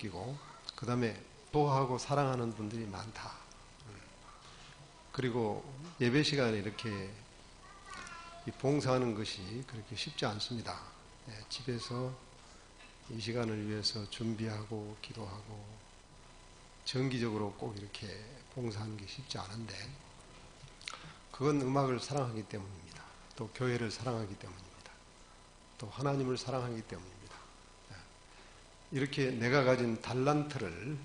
느끼고, 그 다음에 좋아하고 사랑하는 분들이 많다. 그리고 예배 시간에 이렇게 봉사하는 것이 그렇게 쉽지 않습니다. 집에서 이 시간을 위해서 준비하고 기도하고 정기적으로 꼭 이렇게 봉사하는 게 쉽지 않은데, 그건 음악을 사랑하기 때문입니다. 또 교회를 사랑하기 때문입니다. 또 하나님을 사랑하기 때문입니다. 이렇게 내가 가진 달란트를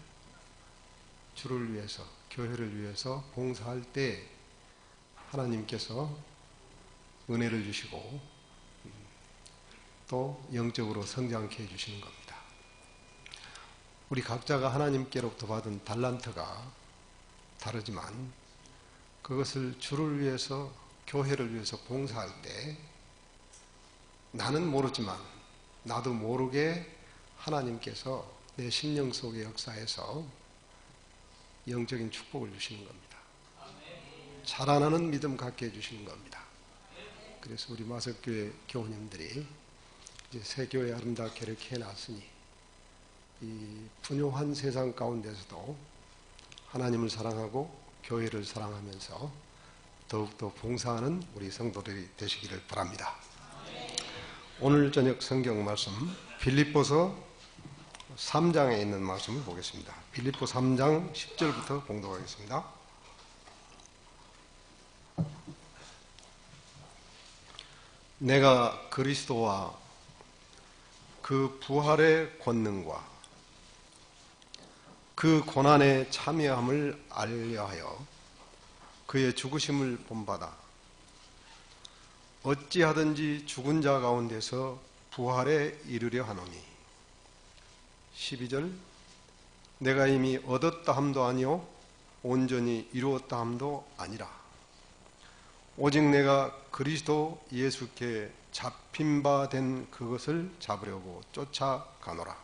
주를 위해서, 교회를 위해서 봉사할 때 하나님께서 은혜를 주시고 또 영적으로 성장케 해주시는 겁니다. 우리 각자가 하나님께로부터 받은 달란트가 다르지만 그것을 주를 위해서, 교회를 위해서 봉사할 때 나는 모르지만 나도 모르게 하나님께서 내 심령 속의 역사에서 영적인 축복을 주시는 겁니다. 자라나는 믿음 갖게 해주시는 겁니다. 그래서 우리 마석교회 교우님들이 이제 새 교회 아름답게 이렇게 해놨으니 이 분요한 세상 가운데서도 하나님을 사랑하고 교회를 사랑하면서 더욱더 봉사하는 우리 성도들이 되시기를 바랍니다. 오늘 저녁 성경 말씀 빌립보서 3장에 있는 말씀을 보겠습니다. 빌립보 3장 10절부터 봉독하겠습니다. 내가 그리스도와 그 부활의 권능과 그 고난에 참여함을 알려하여 그의 죽으심을 본받아 어찌하든지 죽은 자 가운데서 부활에 이르려 하노니. 12절 내가 이미 얻었다 함도 아니요 온전히 이루었다 함도 아니라 오직 내가 그리스도 예수께 잡힌 바 된 그것을 잡으려고 쫓아가노라.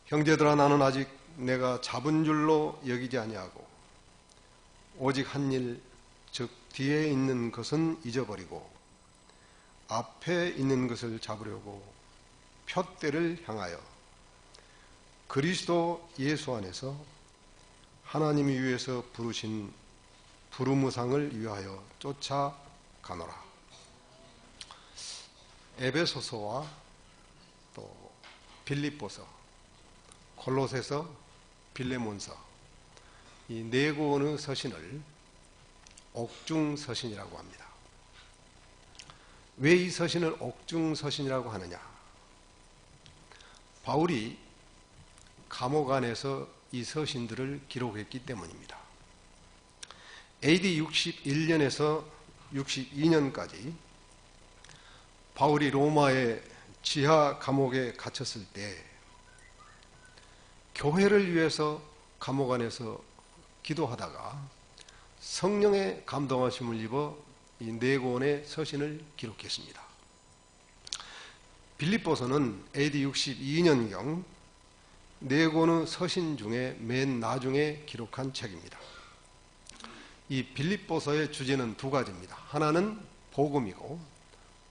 형제들아, 나는 아직 내가 잡은 줄로 여기지 아니하고 오직 한 일, 즉 뒤에 있는 것은 잊어버리고 앞에 있는 것을 잡으려고 푯대를 향하여 그리스도 예수 안에서 하나님이 위해서 부르신 부르무상을 위하여 쫓아가노라. 에베소서와 또 빌립보서, 골로새서, 빌레몬서, 이 네 권의 서신을 옥중서신이라고 합니다. 왜 이 서신을 옥중서신이라고 하느냐? 바울이 감옥 안에서 이 서신들을 기록했기 때문입니다. AD 61년에서 62년까지 바울이 로마의 지하 감옥에 갇혔을 때 교회를 위해서 감옥 안에서 기도하다가 성령의 감동하심을 입어 이 네 권의 서신을 기록했습니다. 빌립보서는 AD 62년경 네 권의 서신 중에 맨 나중에 기록한 책입니다. 이 빌립보서의 주제는 두 가지입니다. 하나는 복음이고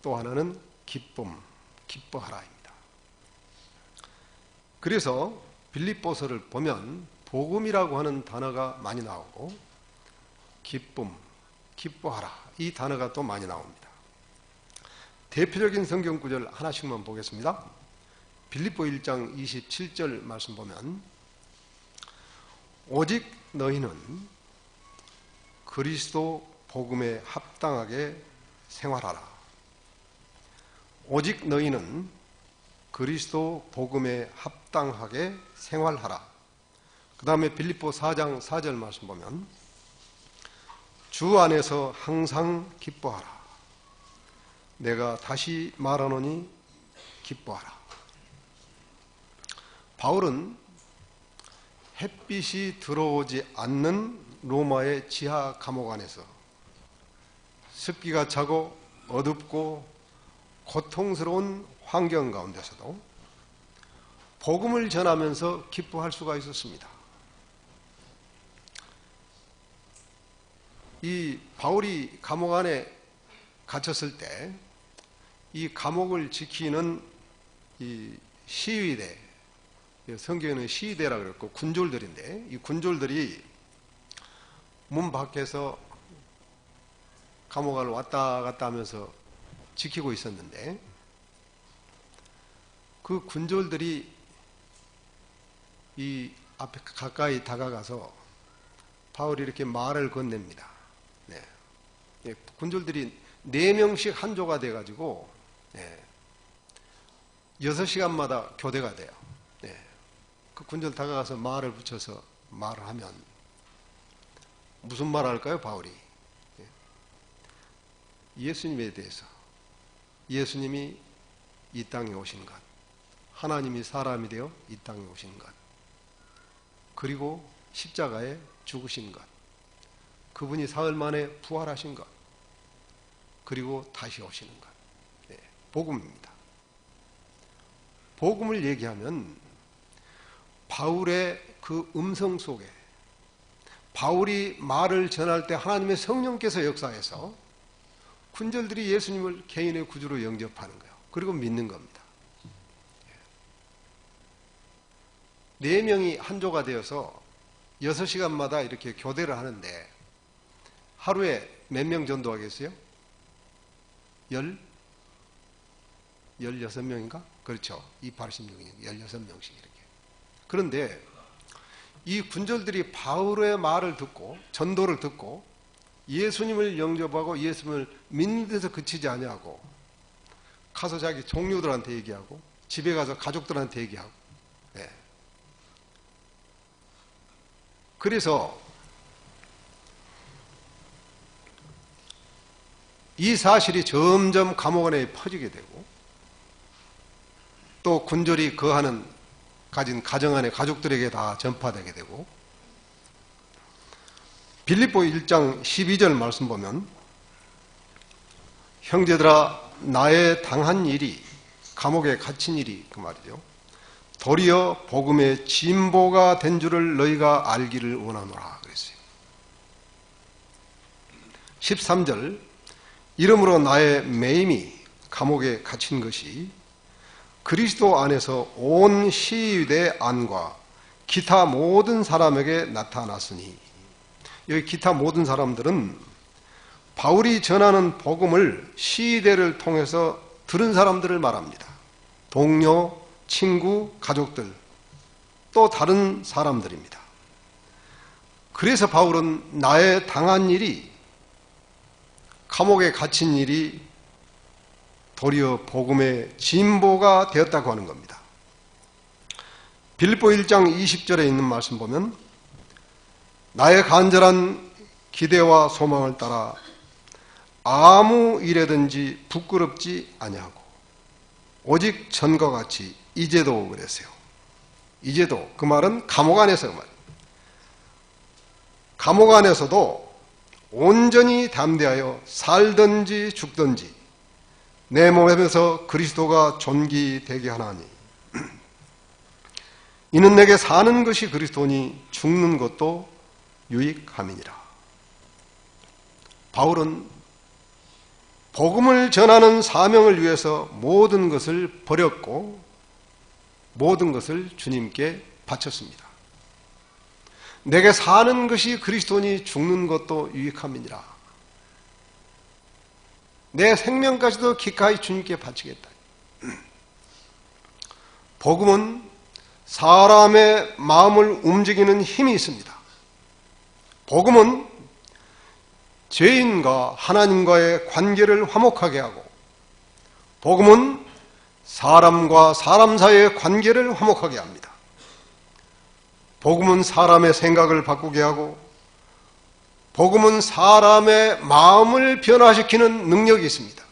또 하나는 기쁨, 기뻐하라입니다. 그래서 빌립보서를 보면 복음이라고 하는 단어가 많이 나오고 기쁨, 기뻐하라 이 단어가 또 많이 나옵니다. 대표적인 성경 구절 하나씩만 보겠습니다. 빌립보 1장 27절 말씀 보면 오직 너희는 그리스도 복음에 합당하게 생활하라. 오직 너희는 그리스도 복음에 합당하게 생활하라. 그 다음에 빌립보 4장 4절 말씀 보면 주 안에서 항상 기뻐하라. 내가 다시 말하노니 기뻐하라. 바울은 햇빛이 들어오지 않는 로마의 지하 감옥 안에서 습기가 차고 어둡고 고통스러운 환경 가운데서도 복음을 전하면서 기뻐할 수가 있었습니다. 이 바울이 감옥 안에 갇혔을 때 이 감옥을 지키는 이 시위대, 성경에는 시위대라 그랬고 군졸들인데, 이 군졸들이 문 밖에서 감옥을 왔다 갔다 하면서 지키고 있었는데, 그 군졸들이 이 앞에 가까이 다가가서 바울이 이렇게 말을 건넵니다. 네. 군졸들이 4명씩 한 조가 돼가지고 6시간마다 교대가 돼요. 그 군졸 다가가서 말을 붙여서 말을 하면 무슨 말 할까요, 바울이? 예수님에 대해서, 예수님이 이 땅에 오신 것, 하나님이 사람이 되어 이 땅에 오신 것, 그리고 십자가에 죽으신 것, 그분이 사흘 만에 부활하신 것, 그리고 다시 오시는 것. 복음입니다. 복음을 얘기하면 바울의 그 음성 속에, 바울이 말을 전할 때 하나님의 성령께서 역사해서 군졸들이 예수님을 개인의 구주로 영접하는 거예요. 그리고 믿는 겁니다. 4명이 한 조가 되어서 6시간마다 이렇게 교대를 하는데, 하루에 몇 명 전도하겠어요? 16명인가? 그렇죠. 286이니까 16명씩 이렇게. 그런데 이 군졸들이 바울의 말을 듣고, 전도를 듣고 예수님을 영접하고 예수님을 믿는 데서 그치지 아니하고 가서 자기 동료들한테 얘기하고 집에 가서 가족들한테 얘기하고. 그래서 이 사실이 점점 감옥 안에 퍼지게 되고, 또 군졸이 가진 가정 안에 가족들에게 다 전파되게 되고, 빌립보 1장 12절 말씀 보면, 형제들아 나의 당한 일이, 감옥에 갇힌 일이 그 말이죠, 도리어 복음의 진보가 된 줄을 너희가 알기를 원하노라 그랬어요. 13절, 이러므로 나의 매임이 감옥에 갇힌 것이 그리스도 안에서 온 시위대 안과 기타 모든 사람에게 나타났으니, 여기 기타 모든 사람들은 바울이 전하는 복음을 시위대를 통해서 들은 사람들을 말합니다. 동료, 친구, 가족들, 또 다른 사람들입니다. 그래서 바울은 나의 당한 일이, 감옥에 갇힌 일이 도리어 복음의 진보가 되었다고 하는 겁니다. 빌립보 1장 20절에 있는 말씀 보면, 나의 간절한 기대와 소망을 따라 아무 일에든지 부끄럽지 아니하고 오직 전과 같이 이제도 그랬어요. 이제도, 그 말은 감옥 안에서 그 말. 감옥 안에서도 온전히 담대하여 살든지 죽든지 내 몸에서 그리스도가 존귀되게 하나니, 이는 내게 사는 것이 그리스도니 죽는 것도 유익함이니라. 바울은 복음을 전하는 사명을 위해서 모든 것을 버렸고 모든 것을 주님께 바쳤습니다. 내게 사는 것이 그리스도니 죽는 것도 유익함이니라. 내 생명까지도 기꺼이 주님께 바치겠다. 복음은 사람의 마음을 움직이는 힘이 있습니다. 복음은 죄인과 하나님과의 관계를 화목하게 하고, 복음은 사람과 사람 사이의 관계를 화목하게 합니다. 복음은 사람의 생각을 바꾸게 하고, 복음은 사람의 마음을 변화시키는 능력이 있습니다.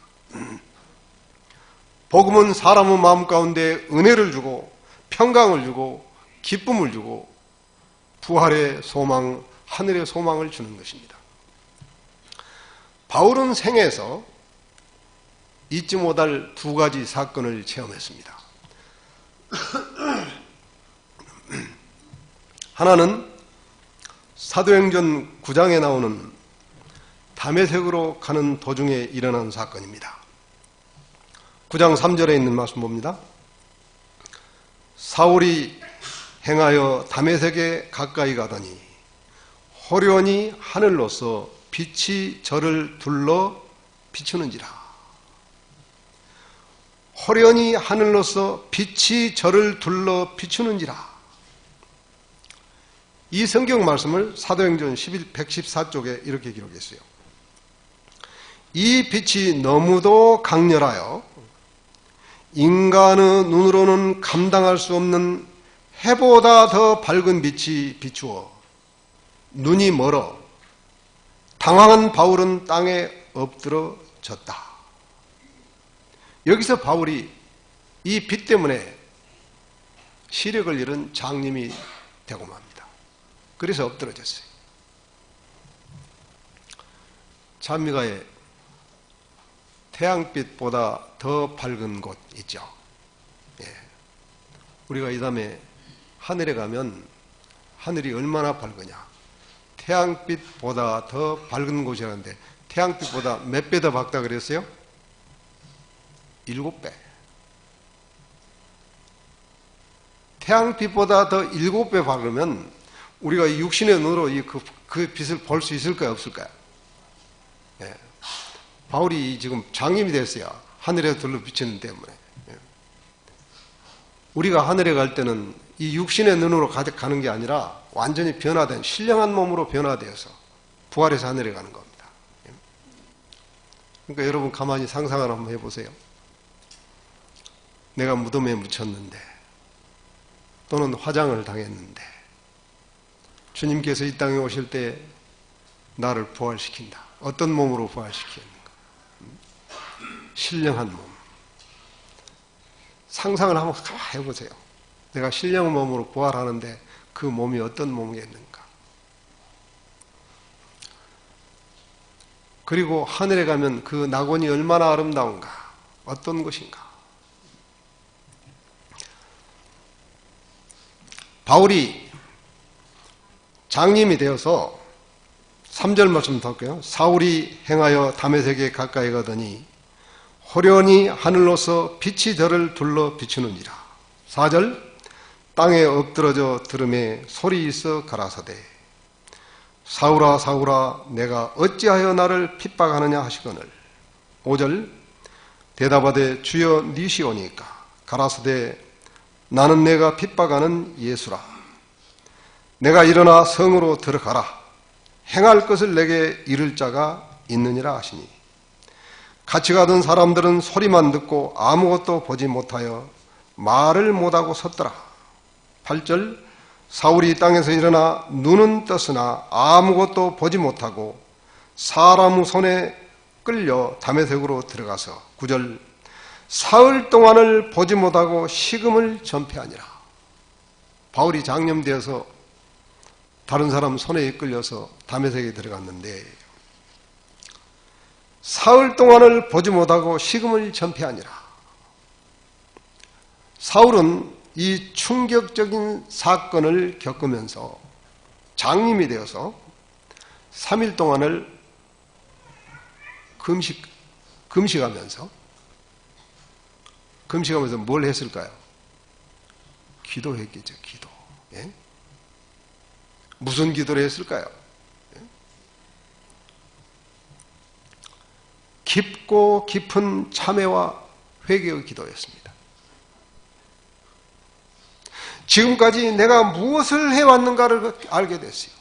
복음은 사람의 마음 가운데 은혜를 주고 평강을 주고 기쁨을 주고 부활의 소망, 하늘의 소망을 주는 것입니다. 바울은 생애에서 잊지 못할 2가지 사건을 체험했습니다. 하나는 사도행전 9장에 나오는 다메섹으로 가는 도중에 일어난 사건입니다. 9장 3절에 있는 말씀 봅니다. 사울이 행하여 다메섹에 가까이 가더니 호련히 하늘로서 빛이 저를 둘러 비추는지라. 호련히 하늘로서 빛이 저를 둘러 비추는지라. 이 성경 말씀을 사도행전 114쪽에 이렇게 기록했어요. 이 빛이 너무도 강렬하여 인간의 눈으로는 감당할 수 없는 해보다 더 밝은 빛이 비추어 눈이 멀어 당황한 바울은 땅에 엎드러졌다. 여기서 바울이 이 빛 때문에 시력을 잃은 장님이 되고 맙니다. 그래서 엎드러졌어요. 찬미가에 태양빛보다 더 밝은 곳 있죠. 예. 우리가 이 다음에 하늘에 가면 하늘이 얼마나 밝으냐. 태양빛보다 더 밝은 곳이라는데 태양빛보다 몇 배 더 밝다 그랬어요? 7배. 태양빛보다 더 7배 밝으면 우리가 육신의 눈으로 그 빛을 볼 수 있을까요? 없을까요? 예. 바울이 지금 장님이 됐어요. 하늘에 둘러 비치는 때문에. 예. 우리가 하늘에 갈 때는 이 육신의 눈으로 가는 게 아니라 완전히 변화된 신령한 몸으로 변화되어서 부활해서 하늘에 가는 겁니다. 예. 그러니까 여러분 가만히 상상을 한번 해보세요. 내가 무덤에 묻혔는데 또는 화장을 당했는데 주님께서 이 땅에 오실 때 나를 부활시킨다. 어떤 몸으로 부활시키는가? 신령한 몸. 상상을 한번 해보세요. 내가 신령한 몸으로 부활하는데 그 몸이 어떤 몸이겠는가? 그리고 하늘에 가면 그 낙원이 얼마나 아름다운가? 어떤 것인가? 바울이 장님이 되어서 3절 말씀 더 할게요. 사울이 행하여 다메섹에 가까이 가더니 호련히 하늘로서 빛이 저를 둘러 비추는지라. 4절 땅에 엎드러져 들음에 소리 있어 가라사대 사울아 사울아 내가 어찌하여 나를 핍박하느냐 하시거늘. 5절 대답하되 주여 니시오니까 가라사대 나는 내가 핍박하는 예수라. 내가 일어나 성으로 들어가라. 행할 것을 내게 이를 자가 있느니라 하시니 같이 가던 사람들은 소리만 듣고 아무것도 보지 못하여 말을 못하고 섰더라. 8절 사울이 땅에서 일어나 눈은 떴으나 아무것도 보지 못하고 사람 손에 끌려 다메섹으로 들어가서 9절 사흘 동안을 보지 못하고 식음을 전폐하니라. 바울이 장염되어서 다른 사람 손에 이끌려서 다메섹에 들어갔는데 사흘 동안을 보지 못하고 식음을 전폐하니라. 사울은 이 충격적인 사건을 겪으면서 장님이 되어서 3일 동안을 금식하면서 뭘 했을까요? 기도했겠죠. 기도. 예? 무슨 기도를 했을까요? 예? 깊고 깊은 참회와 회개의 기도였습니다. 지금까지 내가 무엇을 해왔는가를 알게 됐어요.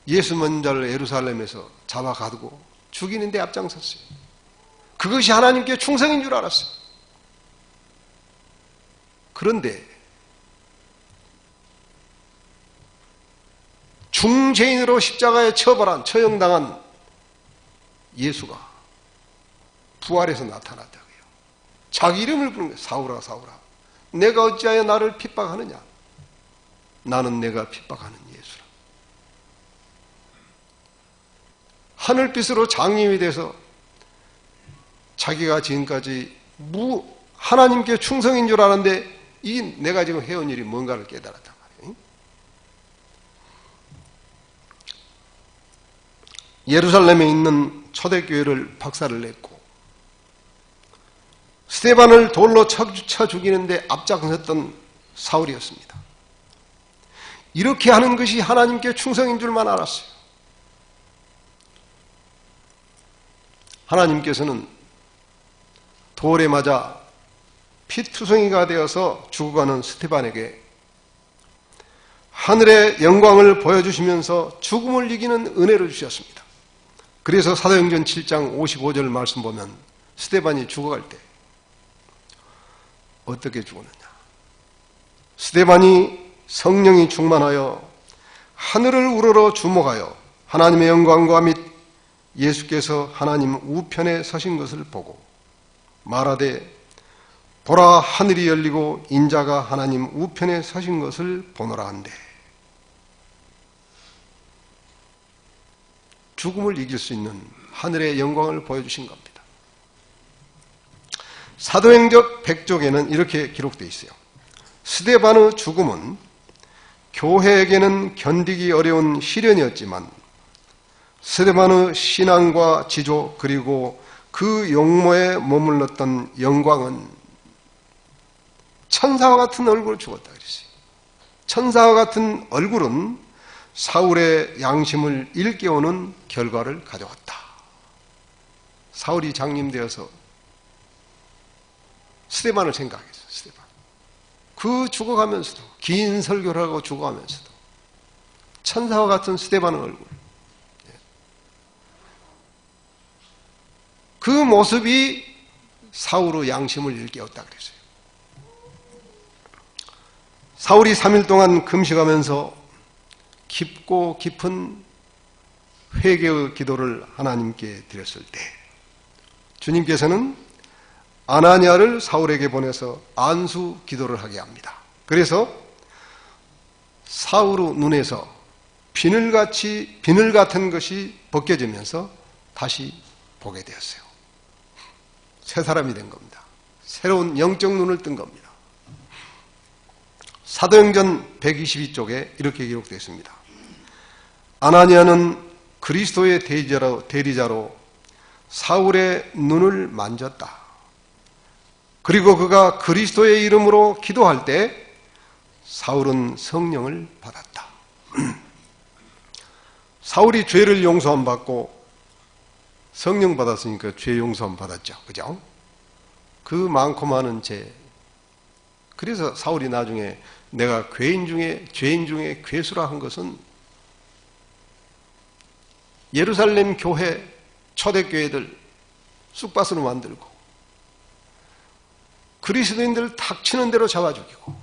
예수 먼저를 예루살렘에서 잡아가두고 죽이는 데 앞장섰어요. 그것이 하나님께 충성인 줄 알았어요. 그런데 중죄인으로 십자가에 처형당한 예수가 부활해서 나타났다고요. 자기 이름을 부르는 거예요. 사울아 사울아 내가 어찌하여 나를 핍박하느냐. 나는 내가 핍박하는 예수라. 하늘빛으로 장님이 돼서 자기가 지금까지 하나님께 충성인 줄 아는데 내가 지금 해온 일이 뭔가를 깨달았단 말이에요. 예루살렘에 있는 초대교회를 박살을 냈고 스데반을 돌로 쳐 죽이는데 앞장섰던 사울이었습니다. 이렇게 하는 것이 하나님께 충성인 줄만 알았어요. 하나님께서는 돌에 맞아 피투성이가 되어서 죽어가는 스데반에게 하늘의 영광을 보여주시면서 죽음을 이기는 은혜를 주셨습니다. 그래서 사도행전 7장 55절 말씀 보면 스데반이 죽어갈 때 어떻게 죽었느냐. 스데반이 성령이 충만하여 하늘을 우러러 주목하여 하나님의 영광과 및 예수께서 하나님 우편에 서신 것을 보고 말하되 보라 하늘이 열리고 인자가 하나님 우편에 서신 것을 보노라 한대. 죽음을 이길 수 있는 하늘의 영광을 보여주신 겁니다. 사도행전 100쪽에는 이렇게 기록되어 있어요. 스데반의 죽음은 교회에게는 견디기 어려운 시련이었지만 스데반의 신앙과 지조 그리고 그 용모에 머물렀던 영광은 천사와 같은 얼굴을 죽었다 그랬어요. 천사와 같은 얼굴은 사울의 양심을 일깨우는 결과를 가져왔다. 사울이 장림되어서 스데반을 생각했어요. 스데반. 그 죽어가면서도 긴 설교를 하고 죽어가면서도 천사와 같은 스데반의 얼굴. 그 모습이 사울의 양심을 일깨웠다 그랬어요. 사울이 3일 동안 금식하면서 깊고 깊은 회개의 기도를 하나님께 드렸을 때 주님께서는 아나니아를 사울에게 보내서 안수 기도를 하게 합니다. 그래서 사울의 눈에서 비늘 같은 것이 벗겨지면서 다시 보게 되었어요. 새 사람이 된 겁니다. 새로운 영적 눈을 뜬 겁니다. 사도행전 122쪽에 이렇게 기록되어 있습니다. 아나니아는 그리스도의 대리자로 사울의 눈을 만졌다. 그리고 그가 그리스도의 이름으로 기도할 때 사울은 성령을 받았다. 사울이 죄를 용서함 받고 성령 받았으니까 죄 용서함 받았죠. 그죠? 그 많고 많은 죄. 그래서 사울이 나중에 내가 죄인 중에 괴수라 한 것은 예루살렘 교회 초대교회들 쑥밭으로 만들고 그리스도인들 탁치는 대로 잡아 죽이고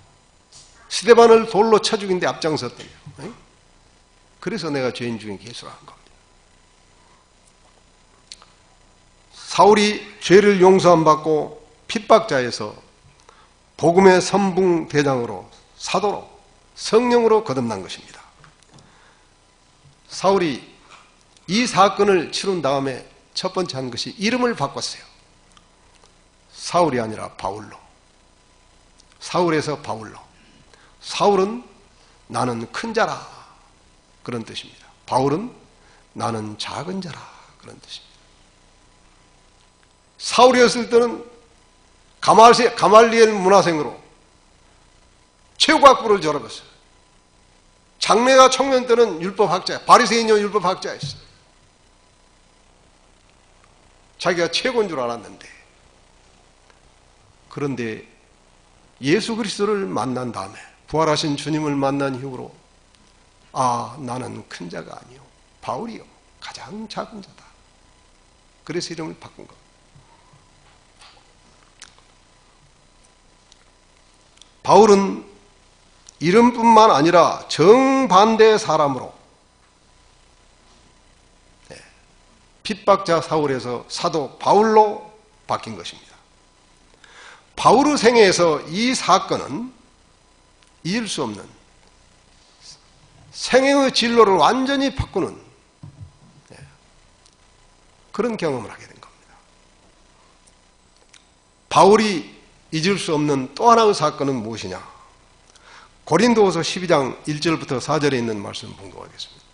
스데반을 돌로 쳐 죽인 데 앞장섰더니 그래서 내가 죄인 중에 괴수라 한 겁니다. 사울이 죄를 용서함 받고 핍박자에서 복음의 선봉대장으로 사도로 성령으로 거듭난 것입니다. 사울이 이 사건을 치룬 다음에 첫 번째 한 것이 이름을 바꿨어요. 사울이 아니라 바울로. 사울에서 바울로. 사울은 나는 큰 자라 그런 뜻입니다. 바울은 나는 작은 자라 그런 뜻입니다. 사울이었을 때는 가말리엘 문화생으로 최고학부를 졸업했어요. 장래가 청년 때는 율법학자야. 바리새인이요 율법학자였어요. 자기가 최고인 줄 알았는데 그런데 예수 그리스도를 만난 다음에 부활하신 주님을 만난 이후로 나는 큰 자가 아니요 바울이요 가장 작은 자다. 그래서 이름을 바꾼 겁니다. 바울은 이름뿐만 아니라 정반대의 사람으로 핍박자 사울에서 사도 바울로 바뀐 것입니다. 바울의 생애에서 이 사건은 잊을 수 없는 생애의 진로를 완전히 바꾸는 그런 경험을 하게 된 겁니다. 바울이 잊을 수 없는 또 하나의 사건은 무엇이냐? 고린도후서 12장 1절부터 4절에 있는 말씀 봉독하겠습니다.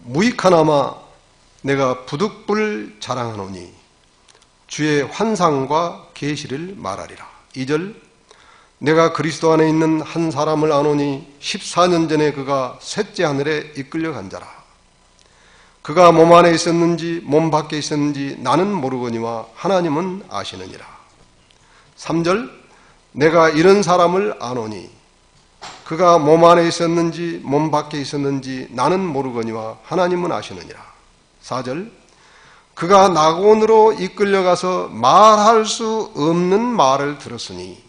무익하나마 내가 부득불 자랑하노니 주의 환상과 계시를 말하리라. 2절 내가 그리스도 안에 있는 한 사람을 아노니 14년 전에 그가 셋째 하늘에 이끌려 간 자라. 그가 몸 안에 있었는지 몸 밖에 있었는지 나는 모르거니와 하나님은 아시느니라. 3절 내가 이런 사람을 아노니 그가 몸 안에 있었는지 몸 밖에 있었는지 나는 모르거니와 하나님은 아시느니라. 4절 그가 낙원으로 이끌려가서 말할 수 없는 말을 들었으니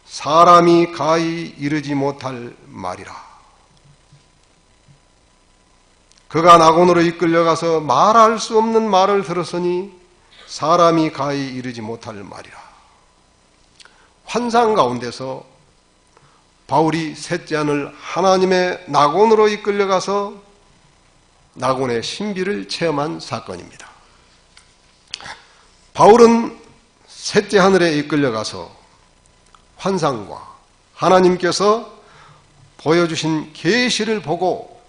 사람이 가히 이르지 못할 말이라. 그가 낙원으로 이끌려가서 말할 수 없는 말을 들었으니 사람이 가히 이르지 못할 말이라. 환상 가운데서 바울이 셋째 하늘 하나님의 낙원으로 이끌려가서 낙원의 신비를 체험한 사건입니다. 바울은 셋째 하늘에 이끌려가서 환상과 하나님께서 보여주신 계시를 보고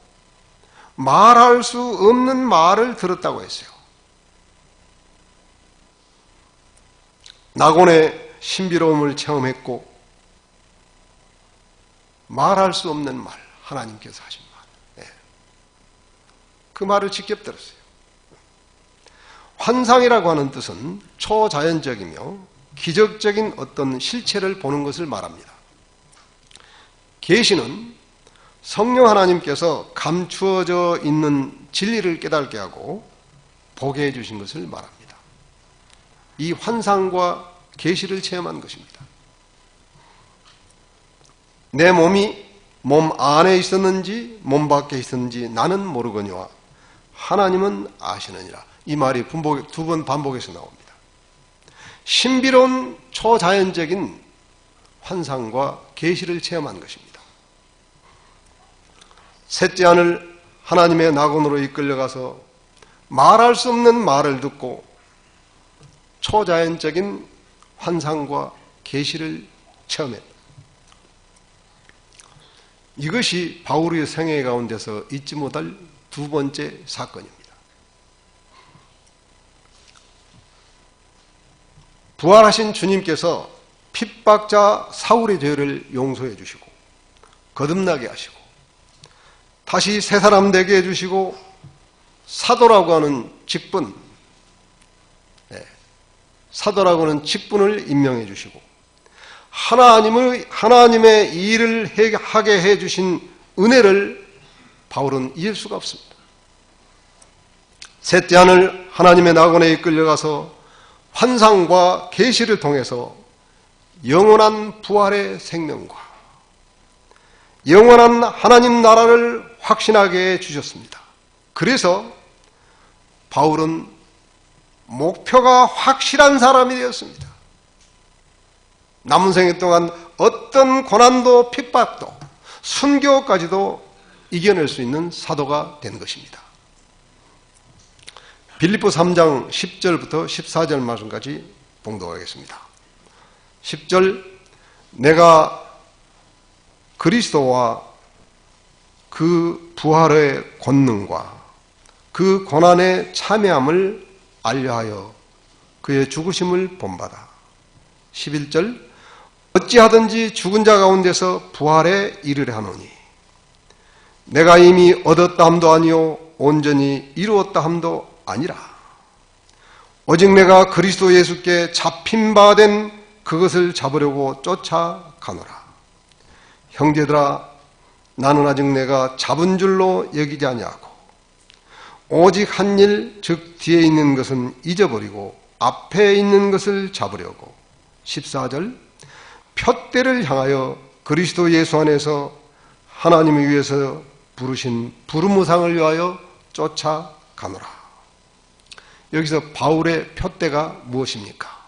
말할 수 없는 말을 들었다고 했어요. 낙원의 신비로움을 체험했고 말할 수 없는 말, 하나님께서 하신 말. 그 말을 직접 들었어요. 환상이라고 하는 뜻은 초자연적이며 기적적인 어떤 실체를 보는 것을 말합니다. 계시는 성령 하나님께서 감추어져 있는 진리를 깨닫게 하고 보게 해주신 것을 말합니다. 이 환상과 계시를 체험한 것입니다. 내 몸이 몸 안에 있었는지 몸 밖에 있었는지 나는 모르거니와 하나님은 아시느니라. 이 말이 두 번 반복해서 나옵니다. 신비로운 초자연적인 환상과 계시를 체험한 것입니다. 셋째 하늘 하나님의 낙원으로 이끌려가서 말할 수 없는 말을 듣고 초자연적인 환상과 계시를 체험했다. 이것이 바울의 생애 가운데서 잊지 못할 두 번째 사건입니다. 부활하신 주님께서 핍박자 사울의 죄를 용서해 주시고 거듭나게 하시고 다시 새 사람 되게 해주시고 사도라고 하는 직분, 사도라고 하는 직분을 임명해 주시고 하나님의 일을 하게 해주신 은혜를 바울은 잊을 수가 없습니다. 셋째 하늘 하나님의 낙원에 이끌려가서 환상과 계시를 통해서 영원한 부활의 생명과 영원한 하나님 나라를 확신하게 해주셨습니다. 그래서 바울은 목표가 확실한 사람이 되었습니다. 남은 생애 동안 어떤 고난도 핍박도 순교까지도 이겨낼 수 있는 사도가 된 것입니다. 빌립보 3장 10절부터 14절 말씀까지 봉독하겠습니다. 10절 내가 그리스도와 그 부활의 권능과 그 고난의 참여함을 알려하여 그의 죽으심을 본받아. 11절 어찌하든지 죽은 자 가운데서 부활에 이르려 하노니 내가 이미 얻었다 함도 아니요 온전히 이루었다 함도 아니라 오직 내가 그리스도 예수께 잡힌 바 된 그것을 잡으려고 쫓아가노라. 형제들아 나는 아직 내가 잡은 줄로 여기지 아니하고 오직 한 일 즉 뒤에 있는 것은 잊어버리고 앞에 있는 것을 잡으려고. 14절 푯대를 향하여 그리스도 예수 안에서 하나님을 위해서 부르신 부름무상을 위하여 쫓아가노라. 여기서 바울의 푯대가 무엇입니까?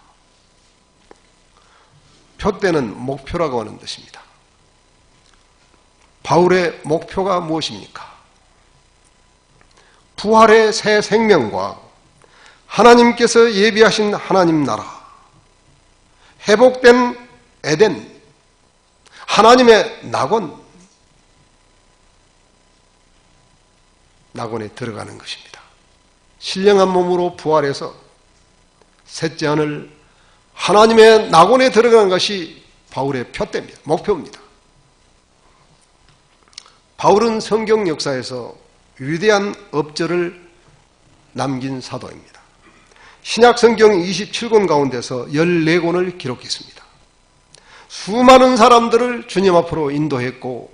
푯대는 목표라고 하는 뜻입니다. 바울의 목표가 무엇입니까? 부활의 새 생명과 하나님께서 예비하신 하나님 나라, 회복된 에덴, 하나님의 낙원에 들어가는 것입니다. 신령한 몸으로 부활해서 셋째 하늘 하나님의 낙원에 들어가는 것이 바울의 표대입니다. 목표입니다. 바울은 성경 역사에서 위대한 업적을 남긴 사도입니다. 신약 성경 27권 가운데서 14권을 기록했습니다. 수많은 사람들을 주님 앞으로 인도했고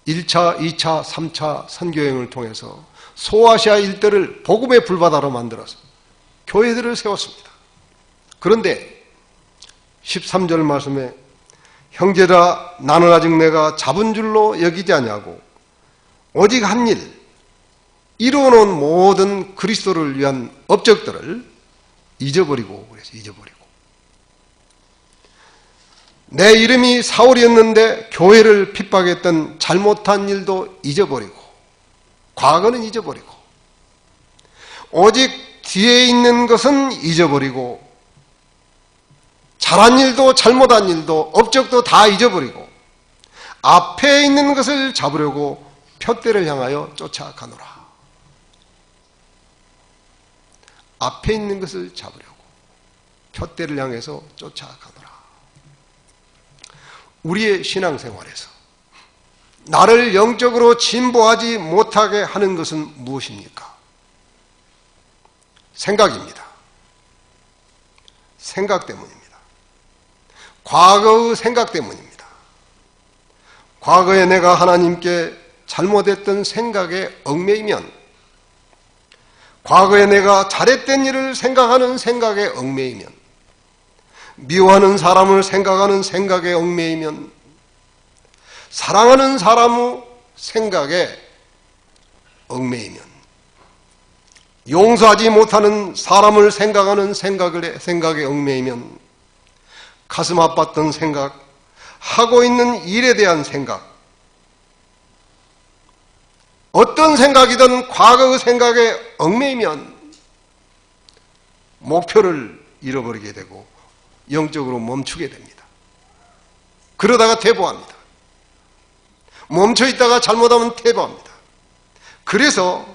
1차, 2차, 3차 선교여행을 통해서 소아시아 일대를 복음의 불바다로 만들어서 교회들을 세웠습니다. 그런데 13절 말씀에 형제라 나는 아직 내가 잡은 줄로 여기지 아니하고 오직 한 일 이루어놓은 모든 그리스도를 위한 업적들을 잊어버리고 그래서 잊어버리고 내 이름이 사울이었는데 교회를 핍박했던 잘못한 일도 잊어버리고 과거는 잊어버리고 오직 뒤에 있는 것은 잊어버리고 잘한 일도 잘못한 일도 업적도 다 잊어버리고 앞에 있는 것을 잡으려고 표대를 향하여 쫓아가노라. 앞에 있는 것을 잡으려고 표대를 향해서 쫓아가노라. 우리의 신앙생활에서 나를 영적으로 진보하지 못하게 하는 것은 무엇입니까? 생각입니다. 생각 때문입니다. 과거의 생각 때문입니다. 과거에 내가 하나님께 잘못했던 생각에 얽매이면, 과거에 내가 잘했던 일을 생각하는 생각에 얽매이면, 미워하는 사람을 생각하는 생각에 얽매이면, 사랑하는 사람의 생각에 얽매이면, 용서하지 못하는 사람을 생각하는 생각에 얽매이면, 가슴 아팠던 생각, 하고 있는 일에 대한 생각, 어떤 생각이든 과거의 생각에 얽매이면 목표를 잃어버리게 되고 영적으로 멈추게 됩니다. 그러다가 퇴보합니다. 멈춰 있다가 잘못하면 퇴보합니다. 그래서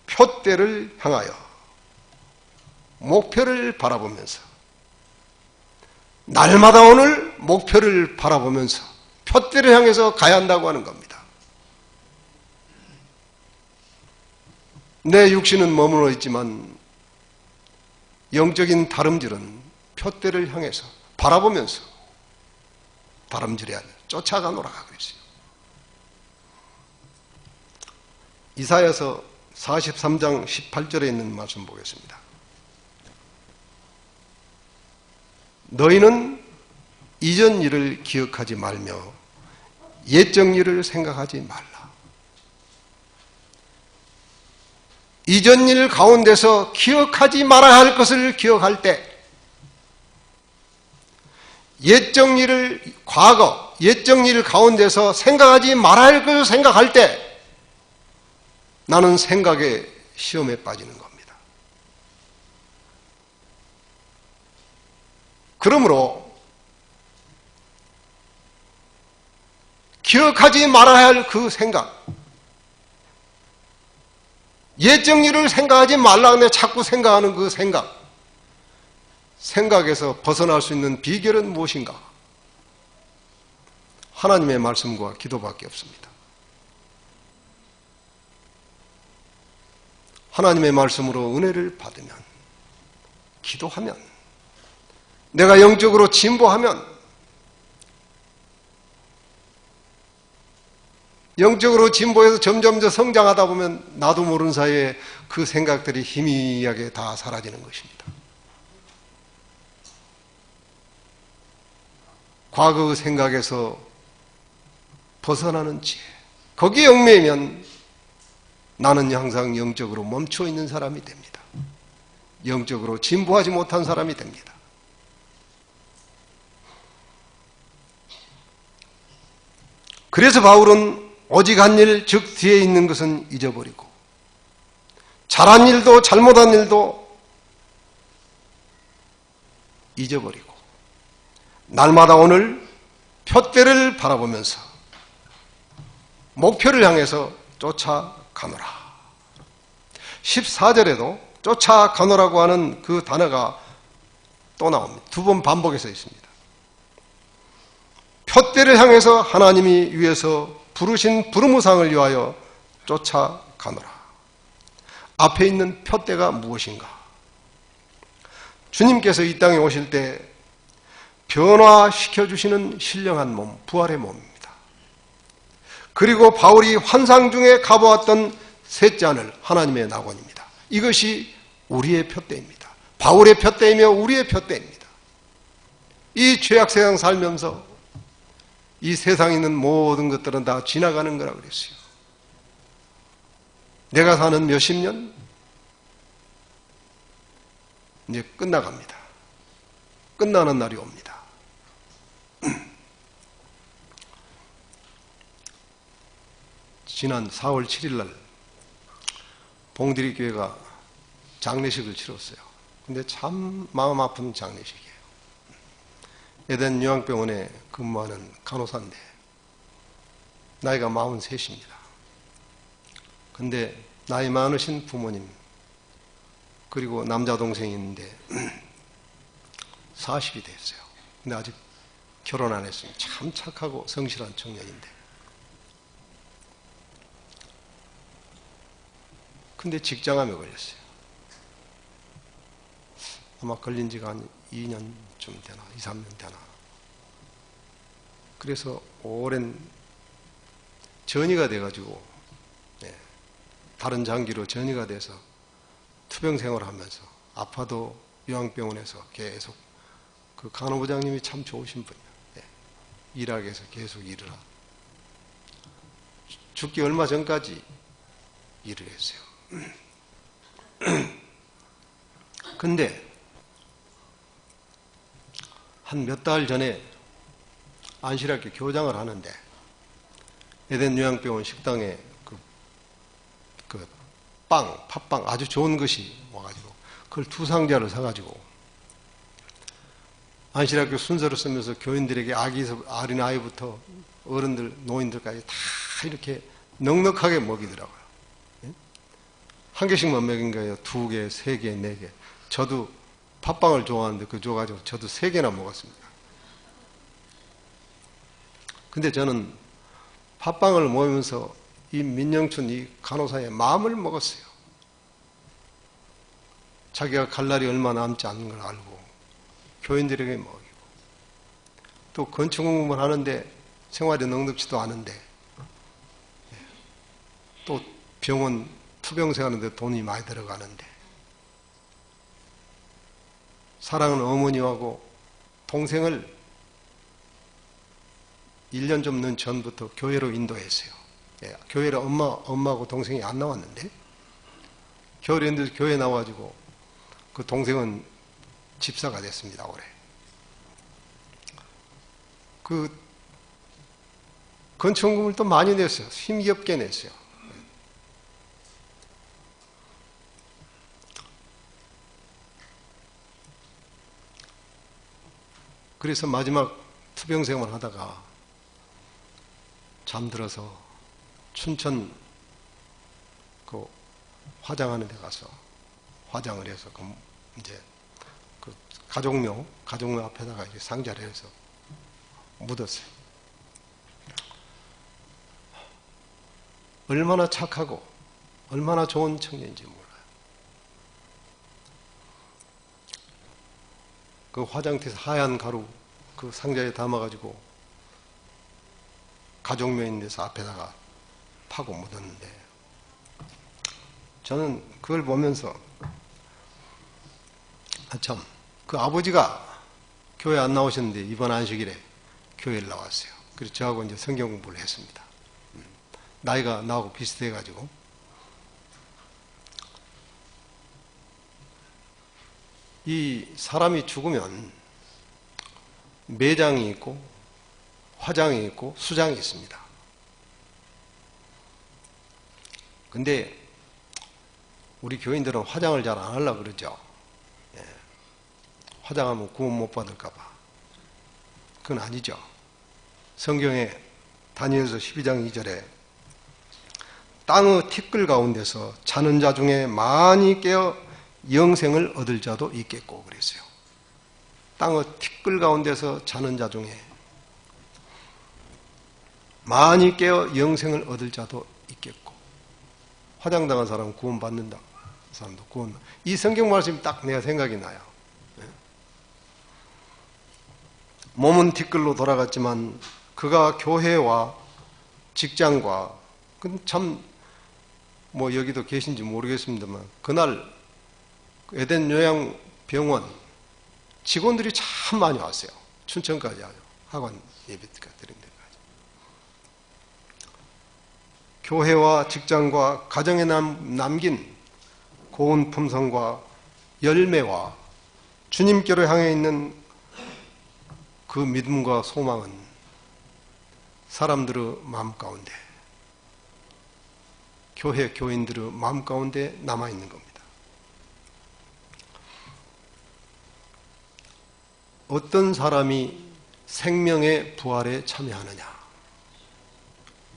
표대를 향하여 목표를 바라보면서 날마다 오늘 목표를 바라보면서 표대를 향해서 가야 한다고 하는 겁니다. 내 육신은 머물러 있지만 영적인 다름질은 표대를 향해서 바라보면서 다름질해야 돼. 쫓아가노라 그랬어요. 이사야서 43장 18절에 있는 말씀 보겠습니다. 너희는 이전 일을 기억하지 말며 옛적 일을 생각하지 말라. 이전 일 가운데서 기억하지 말아야 할 것을 기억할 때, 옛적 일을, 과거, 옛적 일 가운데서 생각하지 말아야 할 것을 생각할 때, 나는 생각의 시험에 빠지는 겁니다. 그러므로, 기억하지 말아야 할 그 생각, 옛적 일을 생각하지 말라 근데 자꾸 생각하는 그 생각에서 벗어날 수 있는 비결은 무엇인가? 하나님의 말씀과 기도밖에 없습니다. 하나님의 말씀으로 은혜를 받으면, 기도하면, 내가 영적으로 진보하면, 영적으로 진보해서 점점 더 성장하다 보면 나도 모르는 사이에 그 생각들이 희미하게 다 사라지는 것입니다. 과거의 생각에서 벗어나는 지혜, 거기에 얽매이면 나는 항상 영적으로 멈춰 있는 사람이 됩니다. 영적으로 진보하지 못한 사람이 됩니다. 그래서 바울은 오직 한 일, 즉 뒤에 있는 것은 잊어버리고 잘한 일도 잘못한 일도 잊어버리고 날마다 오늘 표대를 바라보면서 목표를 향해서 쫓아가노라. 14절에도 쫓아가노라고 하는 그 단어가 또 나옵니다. 두 번 반복해서 있습니다. 표대를 향해서 하나님이 위에서 부르신 부르무상을 위하여 쫓아가노라. 앞에 있는 표대가 무엇인가? 주님께서 이 땅에 오실 때 변화시켜주시는 신령한 몸, 부활의 몸입니다. 그리고 바울이 환상 중에 가보았던 셋째 하늘, 하나님의 낙원입니다. 이것이 우리의 표대입니다. 바울의 표대이며 우리의 표대입니다. 이 죄악 세상 살면서 이 세상에 있는 모든 것들은 다 지나가는 거라고 그랬어요. 내가 사는 몇십 년 이제 끝나갑니다. 끝나는 날이 옵니다. 지난 4월 7일 날 봉드리 교회가 장례식을 치렀어요. 근데 참 마음 아픈 장례식이에요. 에덴 요양병원에 근무하는 간호사인데 나이가 43입니다. 근데 나이 많으신 부모님 그리고 남자 동생이 있는데 40이 됐어요. 근데 아직 결혼 안 했어요. 참 착하고 성실한 청년인데. 근데 직장암에 걸렸어요. 아마 걸린 지가 한 2년쯤 되나 2, 3년 되나. 그래서 오랜 전이가 돼가지고 다른 장기로 전이가 돼서 투병 생활을 하면서 아파도 요양병원에서 계속 그 간호부장님이 참 좋으신 분이에요. 일하기 위해서 계속 일을 하고 죽기 얼마 전까지 일을 했어요. 근데 한 몇 달 전에 안실학교 교장을 하는데 에덴 요양병원 식당에 그 팥빵 아주 좋은 것이 와가지고 그걸 2상자를 사가지고 안실학교 순서를 쓰면서 교인들에게 어린 아이부터 어른들, 노인들까지 다 이렇게 넉넉하게 먹이더라고요. 한 개씩만 먹인 거예요. 2개, 3개, 4개. 저도 팥빵을 좋아하는데 그거 줘가지고 저도 3개나 먹었습니다. 근데 저는 팥빵을 먹으면서 이 민영춘 이 간호사의 마음을 먹었어요. 자기가 갈 날이 얼마 남지 않는 걸 알고 교인들에게 먹이고 또 건축 공부를 하는데 생활이 넉넉지도 않은데 또 병원 투병세 하는데 돈이 많이 들어가는데 사랑하는 어머니하고 동생을 1년 좀 넘는 전부터 교회로 인도했어요. 교회로 엄마하고 동생이 안 나왔는데 겨울에 교회 나와가지고 그 동생은 집사가 됐습니다. 올해. 그 건축금을 또 많이 냈어요. 힘겹게 냈어요. 그래서 마지막 투병생활 하다가 잠들어서 춘천 그 화장하는 데 가서 화장을 해서 이제 그 가족묘 앞에다가 이제 상자를 해서 묻었어요. 얼마나 착하고 얼마나 좋은 청년인지 몰라요. 그 화장대에서 하얀 가루 그 상자에 담아가지고 가족묘 있는 데서 앞에다가 파고 묻었는데 저는 그걸 보면서 참 그 아버지가 교회 안 나오셨는데 이번 안식일에 교회를 나왔어요. 그래서 저하고 이제 성경 공부를 했습니다. 나이가 나하고 비슷해가지고 이 사람이 죽으면 매장이 있고 화장이 있고 수장이 있습니다. 근데 우리 교인들은 화장을 잘 안 하려고 그러죠. 화장하면 구원 못 받을까봐. 그건 아니죠. 성경에 다니엘서 12장 2절에 땅의 티끌 가운데서 자는 자 중에 많이 깨어 영생을 얻을 자도 있겠고 그랬어요. 땅의 티끌 가운데서 자는 자 중에 많이 깨어 영생을 얻을 자도 있겠고, 화장당한 사람은 구원받는다. 사람도 구원. 이 성경 말씀이 딱 내가 생각이 나요. 몸은 티끌로 돌아갔지만 그가 교회와 직장과, 참 뭐 여기도 계신지 모르겠습니다만, 그날 에덴 요양병원 직원들이 참 많이 왔어요. 춘천까지 학원 예배가 드린 데까지. 교회와 직장과 가정에 남긴 고운 품성과 열매와 주님께로 향해 있는 그 믿음과 소망은 사람들의 마음 가운데, 교회 교인들의 마음 가운데 남아있는 겁니다. 어떤 사람이 생명의 부활에 참여하느냐?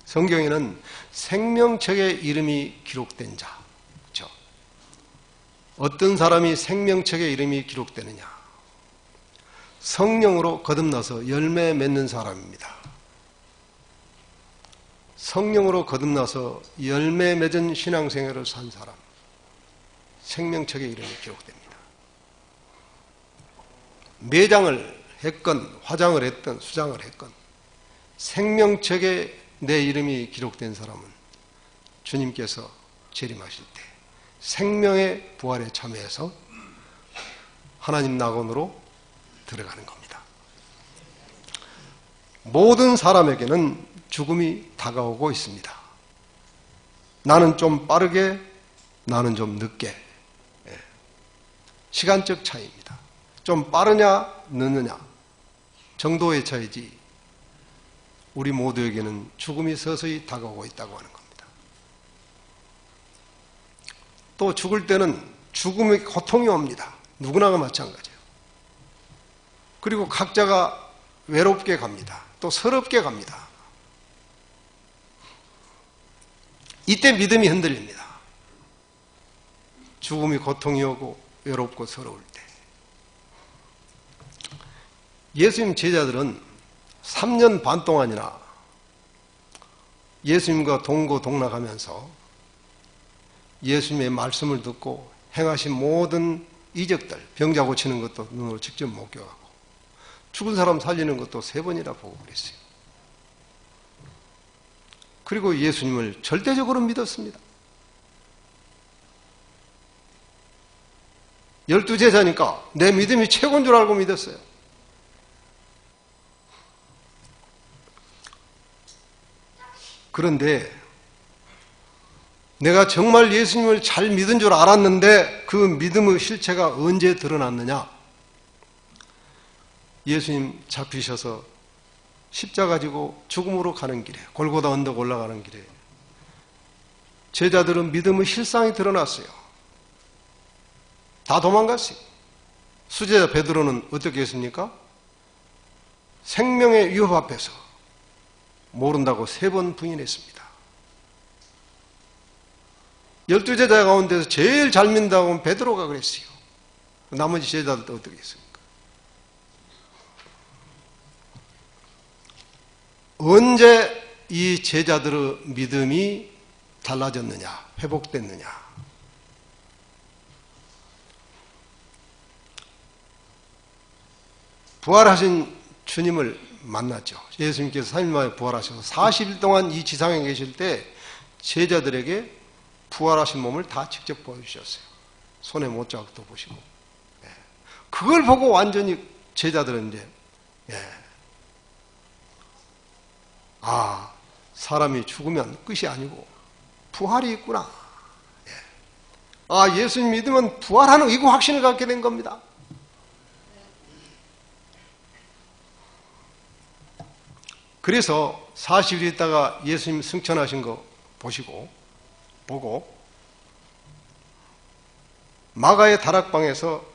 성경에는 생명책의 이름이 기록된 자, 그렇죠? 어떤 사람이 생명책의 이름이 기록되느냐? 성령으로 거듭나서 열매 맺는 사람입니다. 성령으로 거듭나서 열매 맺은 신앙생활을 산 사람, 생명책의 이름이 기록됩니다. 매장을 했건 화장을 했건 수장을 했건 생명책에 내 이름이 기록된 사람은 주님께서 재림하실 때 생명의 부활에 참여해서 하나님 낙원으로 들어가는 겁니다. 모든 사람에게는 죽음이 다가오고 있습니다. 나는 좀 빠르게, 나는 좀 늦게. 시간적 차이입니다. 좀 빠르냐 늦느냐 정도의 차이지, 우리 모두에게는 죽음이 서서히 다가오고 있다고 하는 겁니다. 또 죽을 때는 죽음의 고통이 옵니다. 누구나가 마찬가지예요. 그리고 각자가 외롭게 갑니다. 또 서럽게 갑니다. 이때 믿음이 흔들립니다. 죽음이 고통이 오고 외롭고 서러울 때. 예수님 제자들은 3년 반 동안이나 예수님과 동고동락하면서 예수님의 말씀을 듣고 행하신 모든 이적들, 병자 고치는 것도 눈으로 직접 목격하고 죽은 사람 살리는 것도 3번이나 보고 그랬어요. 그리고 예수님을 절대적으로 믿었습니다. 12제자니까 내 믿음이 최고인 줄 알고 믿었어요. 그런데 내가 정말 예수님을 잘 믿은 줄 알았는데 그 믿음의 실체가 언제 드러났느냐? 예수님 잡히셔서 십자가 지고 죽음으로 가는 길에, 골고다 언덕 올라가는 길에 제자들은 믿음의 실상이 드러났어요. 다 도망갔어요. 수제자 베드로는 어떻게 했습니까? 생명의 위협 앞에서 모른다고 3번 부인했습니다. 12제자 가운데서 제일 잘 믿는다고 하면 베드로가 그랬어요. 나머지 제자들도 어떻게 했습니까? 언제 이 제자들의 믿음이 달라졌느냐, 회복됐느냐? 부활하신 주님을 만났죠. 예수님께서 3일 만에 부활하셔서 40일 동안 이 지상에 계실 때 제자들에게 부활하신 몸을 다 직접 보여주셨어요. 손에 못자국도 보시고. 그걸 보고 완전히 제자들은 이제 사람이 죽으면 끝이 아니고 부활이 있구나. 예수님 믿으면 부활하는 이거 확신을 갖게 된 겁니다. 그래서 40일 있다가 예수님 승천하신 거 보고 마가의 다락방에서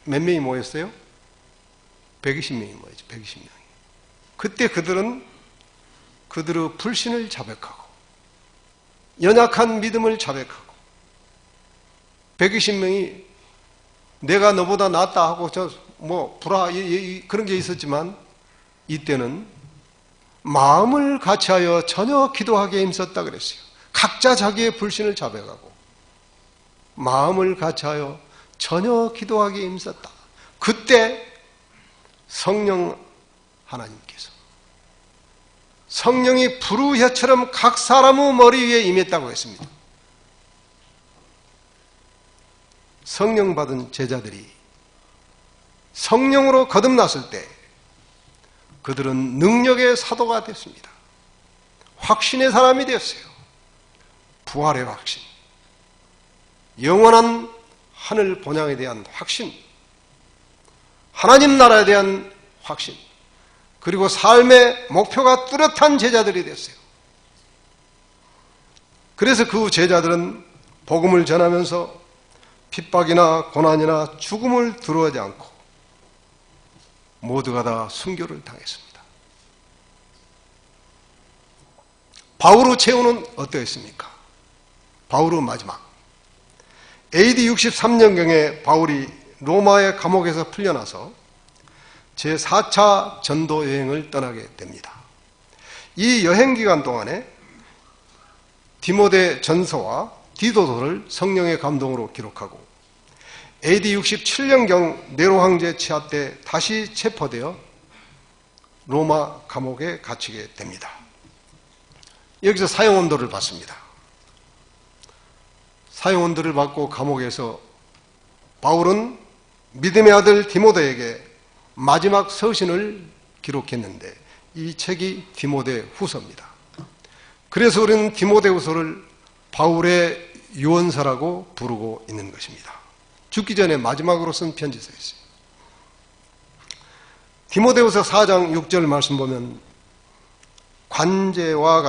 몇 명이 모였어요? 120명이 모였죠. 120명이. 그때 그들의 불신을 자백하고 연약한 믿음을 자백하고 120명이 내가 너보다 낫다 하고 그런 게 있었지만 이때는 마음을 같이하여 전혀 기도하기에 힘썼다 그랬어요. 각자 자기의 불신을 자백하고 마음을 같이하여 전혀 기도하기에 힘썼다. 그때 성령 하나님께서 성령이 불우혀처럼 각 사람의 머리 위에 임했다고 했습니다. 성령 받은 제자들이 성령으로 거듭났을 때 그들은 능력의 사도가 됐습니다. 확신의 사람이 되었어요. 부활의 확신, 영원한 하늘 본향에 대한 확신, 하나님 나라에 대한 확신, 그리고 삶의 목표가 뚜렷한 제자들이 됐어요. 그래서 그 제자들은 복음을 전하면서 핍박이나 고난이나 죽음을 두려워하지 않고 모두가 다 순교를 당했습니다. 바울의 최후는 어떠했습니까? 바울의 마지막 AD 63년경에 바울이 로마의 감옥에서 풀려나서 제4차 전도 여행을 떠나게 됩니다. 이 여행 기간 동안에 디모데 전서와 디도서를 성령의 감동으로 기록하고 AD 67년경 네로 황제 치하 때 다시 체포되어 로마 감옥에 갇히게 됩니다. 여기서 사형언도를 받습니다. 사형언도를 받고 감옥에서 바울은 믿음의 아들 디모데에게 마지막 서신을 기록했는데 이 책이 디모데 후서입니다. 그래서 우리는 디모데 후서를 바울의 유언서라고 부르고 있는 것입니다. 죽기 전에 마지막으로 쓴 편지서였어요. 디모데후서 4장 6절 말씀 보면 관제와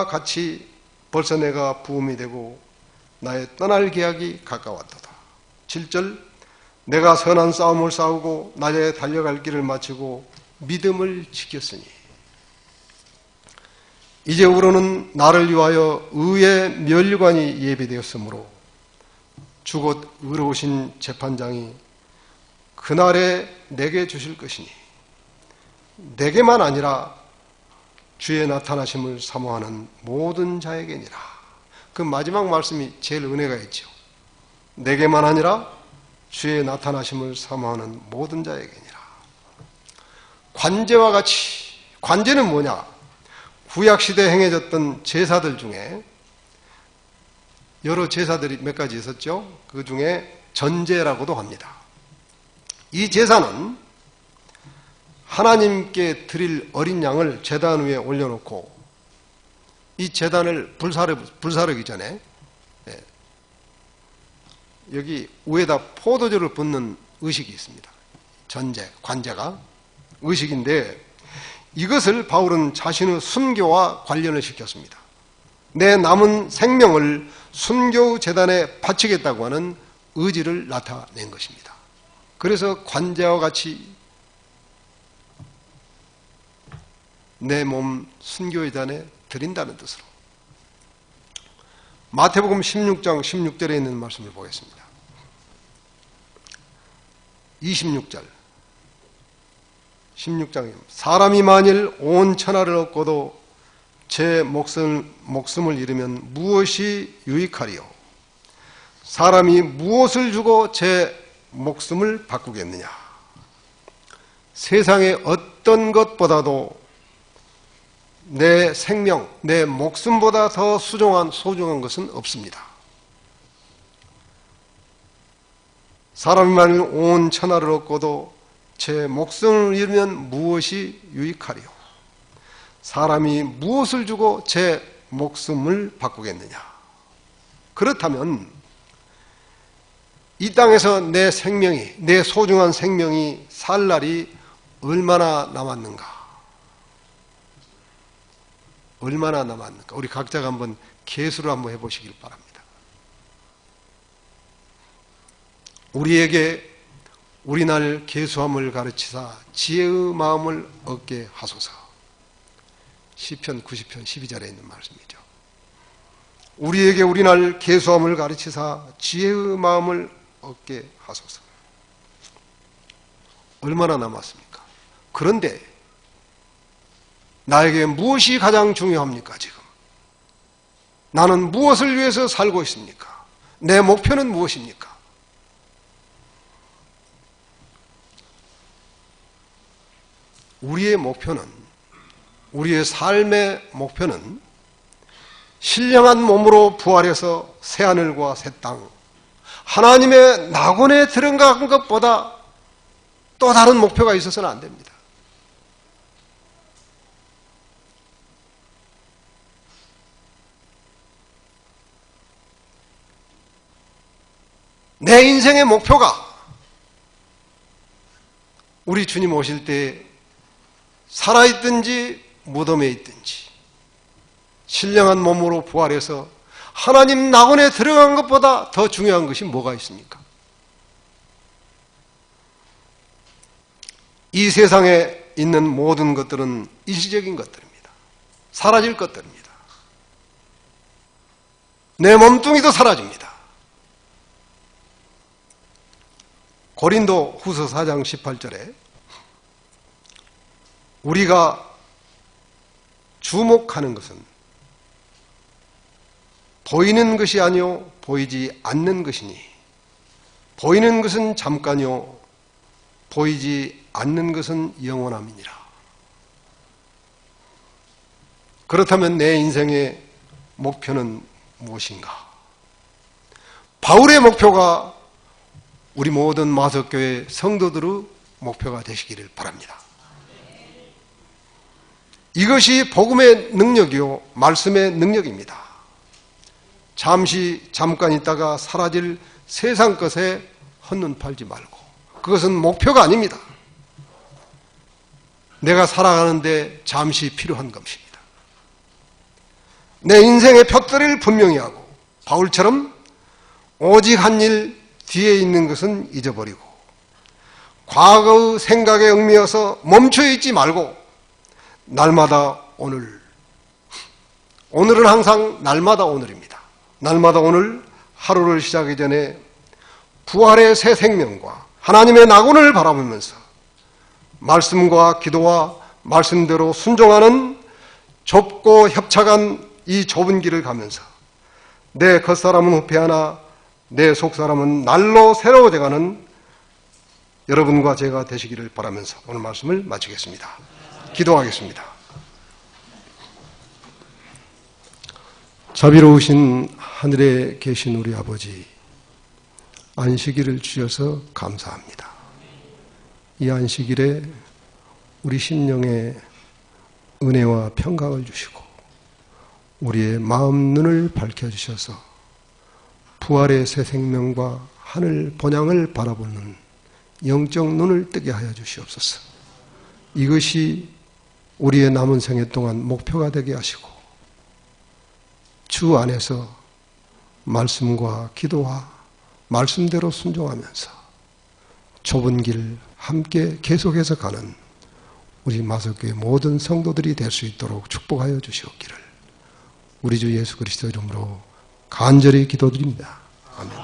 같이 벌써 내가 부음이 되고 나의 떠날 계약이 가까웠도다. 7절 내가 선한 싸움을 싸우고 나의 달려갈 길을 마치고 믿음을 지켰으니 이제후로는 나를 위하여 의의 면류관이 예비되었으므로 주곧 의로우신 재판장이 그날에 내게 주실 것이니 내게만 아니라 주의 나타나심을 사모하는 모든 자에게니라. 그 마지막 말씀이 제일 은혜가 있죠. 내게만 아니라 주의 나타나심을 사모하는 모든 자에게니라. 관제와 같이, 관제는 뭐냐? 구약시대에 행해졌던 제사들 중에 여러 제사들이 몇 가지 있었죠. 그 중에 전제라고도 합니다. 이 제사는 하나님께 드릴 어린 양을 제단 위에 올려놓고 이 제단을 불사르기 전에 여기 위에다 포도주를 붓는 의식이 있습니다. 전제, 관제가 의식인데 이것을 바울은 자신의 순교와 관련을 시켰습니다. 내 남은 생명을 순교 제단에 바치겠다고 하는 의지를 나타낸 것입니다. 그래서 관제와 같이 내 몸 순교 제단에 드린다는 뜻으로 마태복음 16장 16절에 있는 말씀을 보겠습니다. 26절 16장입니다. 사람이 만일 온 천하를 얻고도 제 목숨을 잃으면 무엇이 유익하리요? 사람이 무엇을 주고 제 목숨을 바꾸겠느냐? 세상의 어떤 것보다도 내 생명, 내 목숨보다 더 소중한 것은 없습니다. 사람이 만일 온 천하를 얻고도 제 목숨을 잃으면 무엇이 유익하리요? 사람이 무엇을 주고 제 목숨을 바꾸겠느냐? 그렇다면 이 땅에서 내 생명이, 내 소중한 생명이 살 날이 얼마나 남았는가? 얼마나 남았는가? 우리 각자가 한번 계수를 한번 해보시길 바랍니다. 우리에게 우리날 계수함을 가르치사 지혜의 마음을 얻게 하소서. 시편 90편 12절에 있는 말씀이죠. 우리에게 우리날 계수함을 가르치사 지혜의 마음을 얻게 하소서. 얼마나 남았습니까? 그런데 나에게 무엇이 가장 중요합니까? 지금 나는 무엇을 위해서 살고 있습니까? 내 목표는 무엇입니까? 우리의 목표는, 우리의 삶의 목표는 신령한 몸으로 부활해서 새하늘과 새 땅, 하나님의 낙원에 들어간 것보다 또 다른 목표가 있어서는 안 됩니다. 내 인생의 목표가 우리 주님 오실 때 살아있든지 무덤에 있든지 신령한 몸으로 부활해서 하나님 낙원에 들어간 것보다 더 중요한 것이 뭐가 있습니까? 이 세상에 있는 모든 것들은 일시적인 것들입니다. 사라질 것들입니다. 내 몸뚱이도 사라집니다. 고린도 후서 4장 18절에 우리가 주목하는 것은 보이는 것이 아니요 보이지 않는 것이니 보이는 것은 잠깐이요 보이지 않는 것은 영원함이니라. 그렇다면 내 인생의 목표는 무엇인가? 바울의 목표가 우리 모든 마석교회 성도들의 목표가 되시기를 바랍니다. 이것이 복음의 능력이요 말씀의 능력입니다. 잠깐 있다가 사라질 세상 것에 헌눈 팔지 말고, 그것은 목표가 아닙니다. 내가 살아가는데 잠시 필요한 것입니다. 내 인생의 둯더리를 분명히 하고 바울처럼 오직 한 일 뒤에 있는 것은 잊어버리고 과거의 생각에 얽매여서 멈춰 있지 말고 날마다 오늘, 오늘은 항상 날마다 오늘입니다. 날마다 오늘 하루를 시작하기 전에 부활의 새 생명과 하나님의 낙원을 바라보면서 말씀과 기도와 말씀대로 순종하는 좁고 협착한 이 좁은 길을 가면서 내 겉사람은 후패하나 내 속사람은 날로 새로워져가는 여러분과 제가 되시기를 바라면서 오늘 말씀을 마치겠습니다. 기도하겠습니다. 자비로우신 하늘에 계신 우리 아버지, 안식일을 주셔서 감사합니다. 이 안식일에 우리 심령에 은혜와 평강을 주시고 우리의 마음 눈을 밝혀주셔서 부활의 새 생명과 하늘 본향을 바라보는 영적 눈을 뜨게 하여 주시옵소서. 이것이 우리의 남은 생애 동안 목표가 되게 하시고 주 안에서 말씀과 기도와 말씀대로 순종하면서 좁은 길 함께 계속해서 가는 우리 마석교회 모든 성도들이 될 수 있도록 축복하여 주시옵기를 우리 주 예수 그리스도 이름으로 간절히 기도드립니다. 아멘.